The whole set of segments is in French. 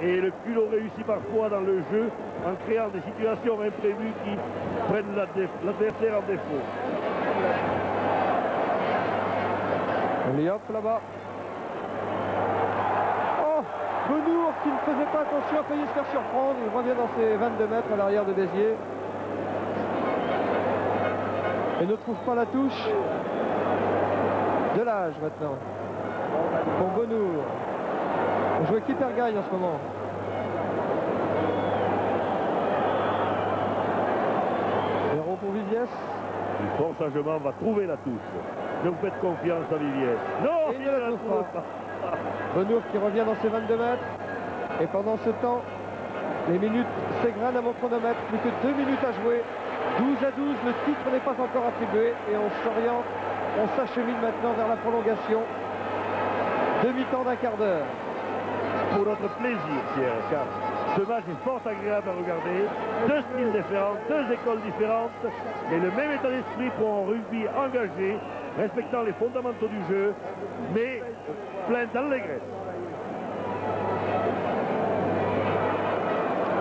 et le culot réussit parfois dans le jeu en créant des situations imprévues qui prennent l'adversaire en défaut. Allez hop là-bas. Oh, Benour qui ne faisait pas attention a failli se faire surprendre. Il revient dans ses 22 mètres à l'arrière de Béziers. Et ne trouve pas la touche de l'âge maintenant. Pour Benour. On joue qui gagne en ce moment. Zéro pour Viviès. Le Port-Saint-Germain va trouver la touche. Je vous faites confiance à Viviès. Non, il ne la trouve pas. Benour qui revient dans ses 22 mètres. Et pendant ce temps, les minutes s'égrenent à mon chronomètre. Plus que 2 minutes à jouer. 12 à 12, le titre n'est pas encore attribué. Et on s'oriente, on s'achemine maintenant vers la prolongation. Demi-temps d'un quart d'heure. Pour notre plaisir, Pierre, car ce match est fort agréable à regarder. Deux styles différents, deux écoles différentes, mais le même état d'esprit pour un rugby engagé, respectant les fondamentaux du jeu, mais plein d'allégresse.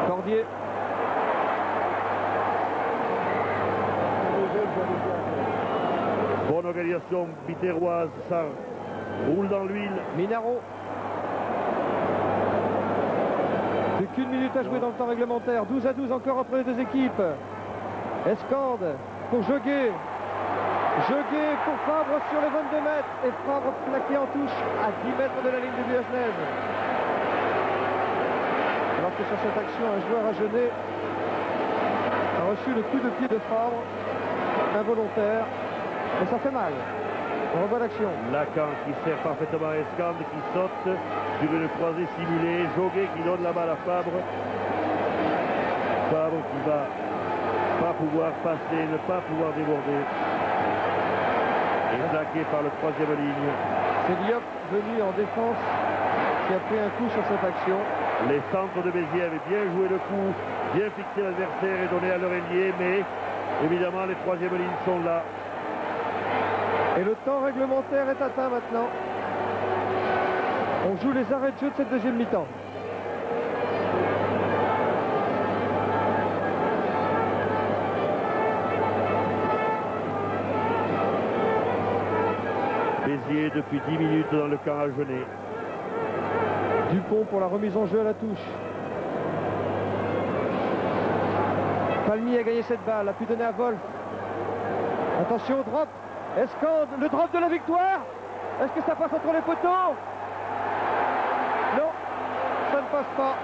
Cordier. Bonne organisation bitéroise, ça roule dans l'huile. Minaro. Plus qu'une minute à jouer dans le temps réglementaire. 12 à 12 encore entre les deux équipes. Escande pour Joguet. Joguet pour Fabre sur les 22 mètres. Et Fabre plaqué en touche à 10 mètres de la ligne de Buesnez. Alors que sur cette action, un joueur à Genet a reçu le coup de pied de Fabre. Involontaire. Et ça fait mal. On revoit l'action. Lacan qui sert parfaitement à Escande, qui saute sur une croisée simulée. Joguet qui donne la balle à Fabre. Fabre qui va pas pouvoir passer, ne pas pouvoir déborder. Et plaqué par le troisième ligne. C'est Diop venu en défense qui a pris un coup sur cette action. Les centres de Béziers avaient bien joué le coup, bien fixé l'adversaire et donné à leur ailier, mais évidemment les troisièmes lignes sont là. Et le temps réglementaire est atteint maintenant. On joue les arrêts de jeu de cette deuxième mi-temps. Béziers depuis 10 minutes dans le camp à Genet. Dupont pour la remise en jeu à la touche. Palmy a gagné cette balle, a pu donner à Wolf. Attention au drop. Escande, le drop de la victoire. Est-ce que ça passe entre les poteaux? Non, ça ne passe pas.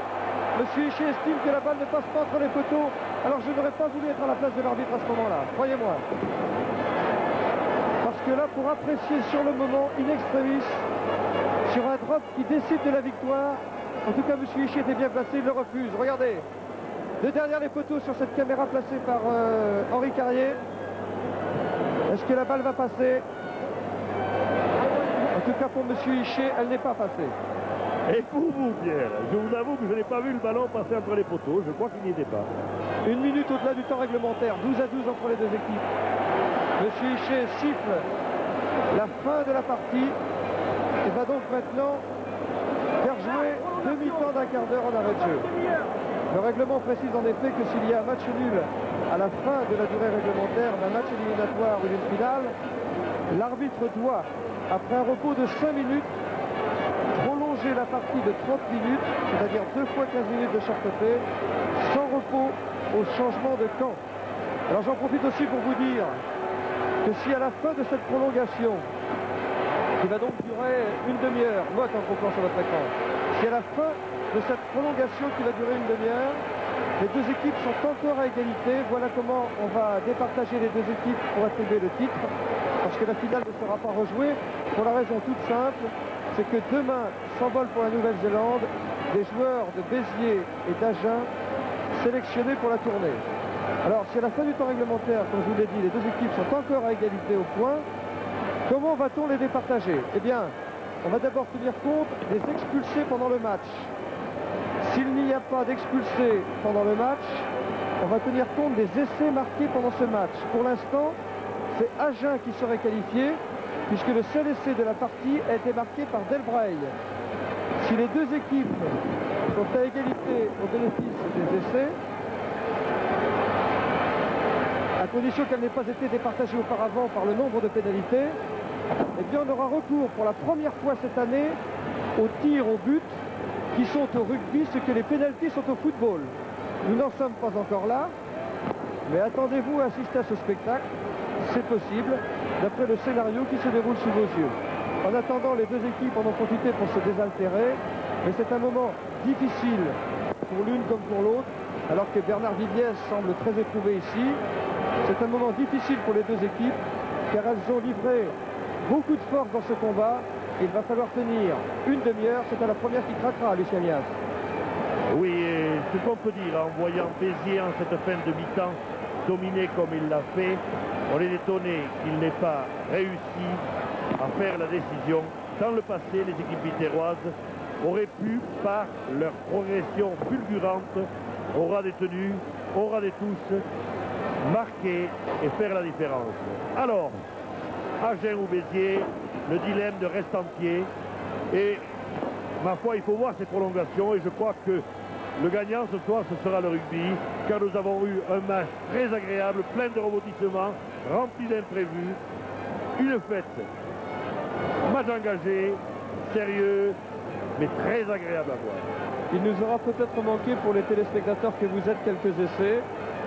Monsieur Hichet estime que la balle ne passe pas entre les poteaux. Alors je n'aurais pas voulu être à la place de l'arbitre à ce moment-là, croyez-moi. Parce que là, pour apprécier sur le moment, in extremis, sur un drop qui décide de la victoire, en tout cas monsieur Hichet était bien placé, il le refuse. Regardez, de derrière les poteaux sur cette caméra placée par Henri Carrier. Est-ce que la balle va passer? En tout cas pour monsieur Hichet, elle n'est pas passée. Et pour vous, Pierre, je vous avoue que je n'ai pas vu le ballon passer entre les poteaux. Je crois qu'il n'y était pas. Une minute au-delà du temps réglementaire, 12 à 12 entre les deux équipes. Monsieur Hichet siffle la fin de la partie et va donc maintenant faire jouer demi-temps d'un quart d'heure en arrêt de jeu. Le règlement précise en effet que s'il y a un match nul à la fin de la durée réglementaire d'un match éliminatoire ou d'une finale, l'arbitre doit, après un repos de 5 minutes, prolonger la partie de 30 minutes, c'est-à-dire 2 fois 15 minutes de chaque côté, sans repos au changement de camp. Alors j'en profite aussi pour vous dire que si à la fin de cette prolongation, qui va donc durer une demi-heure, moi quand on sur votre écran, si à la fin de cette prolongation qui va durer une demi-heure, les deux équipes sont encore à égalité, voilà comment on va départager les deux équipes pour attribuer le titre, parce que la finale ne sera pas rejouée, pour la raison toute simple, c'est que demain s'envolent pour la Nouvelle-Zélande des joueurs de Béziers et d'Agen sélectionnés pour la tournée. Alors, si à la fin du temps réglementaire, comme je vous l'ai dit, les deux équipes sont encore à égalité au point, comment va-t-on les départager? Eh bien, on va d'abord tenir compte des expulsés pendant le match. S'il n'y a pas d'expulsés pendant le match, on va tenir compte des essais marqués pendant ce match. Pour l'instant, c'est Agen qui serait qualifié, puisque le seul essai de la partie a été marqué par Delbreil. Si les deux équipes sont à égalité au bénéfice des essais, à condition qu'elle n'ait pas été départagée auparavant par le nombre de pénalités. Eh bien, on aura recours pour la première fois cette année aux tirs au but qui sont au rugby ce que les pénaltys sont au football. Nous n'en sommes pas encore là, mais attendez-vous à assister à ce spectacle, c'est possible, d'après le scénario qui se déroule sous vos yeux. En attendant, les deux équipes en ont profité pour se désaltérer, mais c'est un moment difficile pour l'une comme pour l'autre, alors que Bernard Viviès semble très éprouvé ici. C'est un moment difficile pour les deux équipes, car elles ont livré beaucoup de force dans ce combat. Il va falloir tenir une demi-heure, c'est à la première qui craquera, Lucien Lias. Oui, et ce qu'on peut dire en voyant Béziers en cette fin de mi-temps dominer comme il l'a fait, on est étonné qu'il n'ait pas réussi à faire la décision. Dans le passé, les équipes biterroises auraient pu, par leur progression fulgurante, au ras des tenues, au ras des touches, marquer et faire la différence. Alors, Agen ou Béziers, le dilemme de reste entier et ma foi, il faut voir ces prolongations et je crois que le gagnant ce soir, ce sera le rugby, car nous avons eu un match très agréable, plein de rebondissements, rempli d'imprévus, une fête, match engagé, sérieux, mais très agréable à voir. Il nous aura peut-être manqué pour les téléspectateurs que vous êtes quelques essais,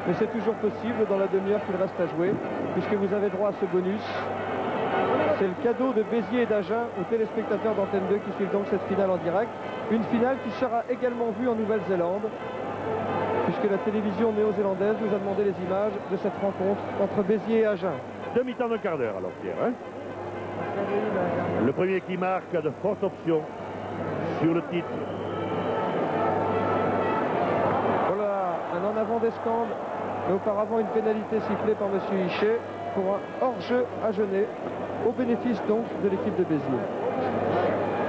mais c'est toujours possible dans la demi-heure qu'il reste à jouer, puisque vous avez droit à ce bonus. C'est le cadeau de Béziers et d'Agen aux téléspectateurs d'Antenne 2 qui suivent donc cette finale en direct. Une finale qui sera également vue en Nouvelle-Zélande, puisque la télévision néo-zélandaise nous a demandé les images de cette rencontre entre Béziers et Agen. Demi-temps d'un quart d'heure alors, Pierre. Hein, le premier qui marque a de fortes options sur le titre. Voilà, un en avant d'Escande, mais auparavant une pénalité sifflée par M. Hichet pour un hors-jeu agenais, au bénéfice donc de l'équipe de Béziers.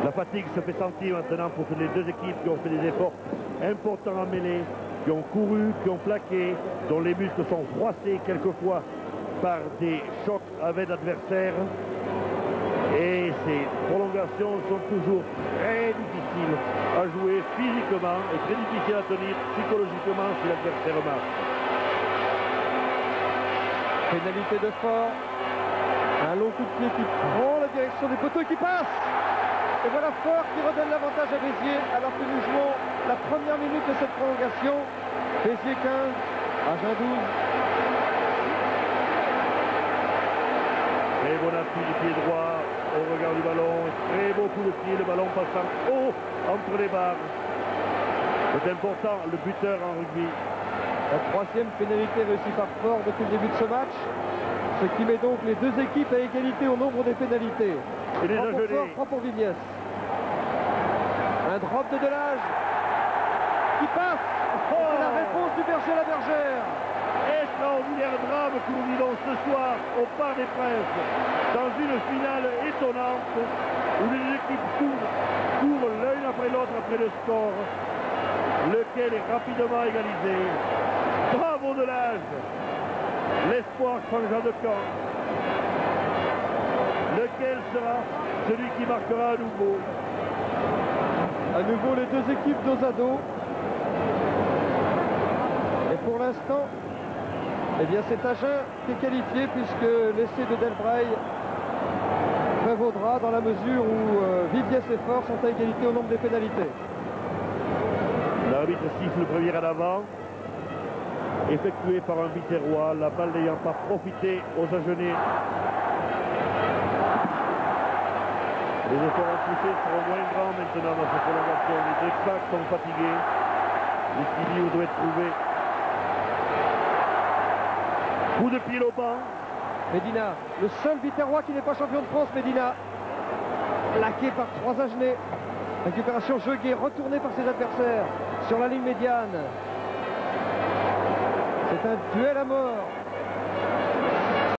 La fatigue se fait sentir maintenant pour les deux équipes qui ont fait des efforts importants en mêlée, qui ont couru, qui ont plaqué, dont les muscles sont froissés quelquefois par des chocs avec l'adversaire. Et ces prolongations sont toujours très difficiles à jouer physiquement et très difficiles à tenir psychologiquement si l'adversaire marche. Pénalité de Fort. Un long coup de pied qui prend la direction des poteaux qui passe. Et voilà Fort qui redonne l'avantage à Béziers alors que nous jouons la première minute de cette prolongation. Béziers 15, Agen 12. Très bon appui du pied droit au regard du ballon. Très beau coup de pied, le ballon passant haut entre les barres. C'est important, le buteur en rugby. La troisième pénalité réussie par Fort depuis le début de ce match. Ce qui met donc les deux équipes à égalité au nombre des pénalités. Et les 3 pour Fort, 3 pour Viviès. Un drop de Delage qui passe. C'est la réponse du berger à la bergère. Extraordinaire drame que nous vivons ce soir au Parc des Princes dans une finale étonnante où les équipes courent l'un après l'autre après le score, lequel est rapidement égalisé. Bravo Delage, l'espoir changeant de camp. Lequel sera celui qui marquera à nouveau? À nouveau les deux équipes dos à dos. Et pour l'instant, eh bien c'est Agen qui est qualifié puisque l'essai de Delbray prévaudra dans la mesure où Viviès et Fort sont à égalité au nombre des pénalités. L'arbitre siffle le premier à l'avant, effectué par un Biterrois, la balle n'ayant pas profité aux Agenais. Les efforts poussés seront moins grands maintenant dans cette prolongation. Les deux claques sont fatigués. L'équilibre doit être trouvé. Coup de pied au banc. Medina, le seul Biterrois qui n'est pas champion de France, Medina. Plaqué par 3 Agenais. Récupération jeu gai, retourné par ses adversaires sur la ligne médiane. C'est un duel à mort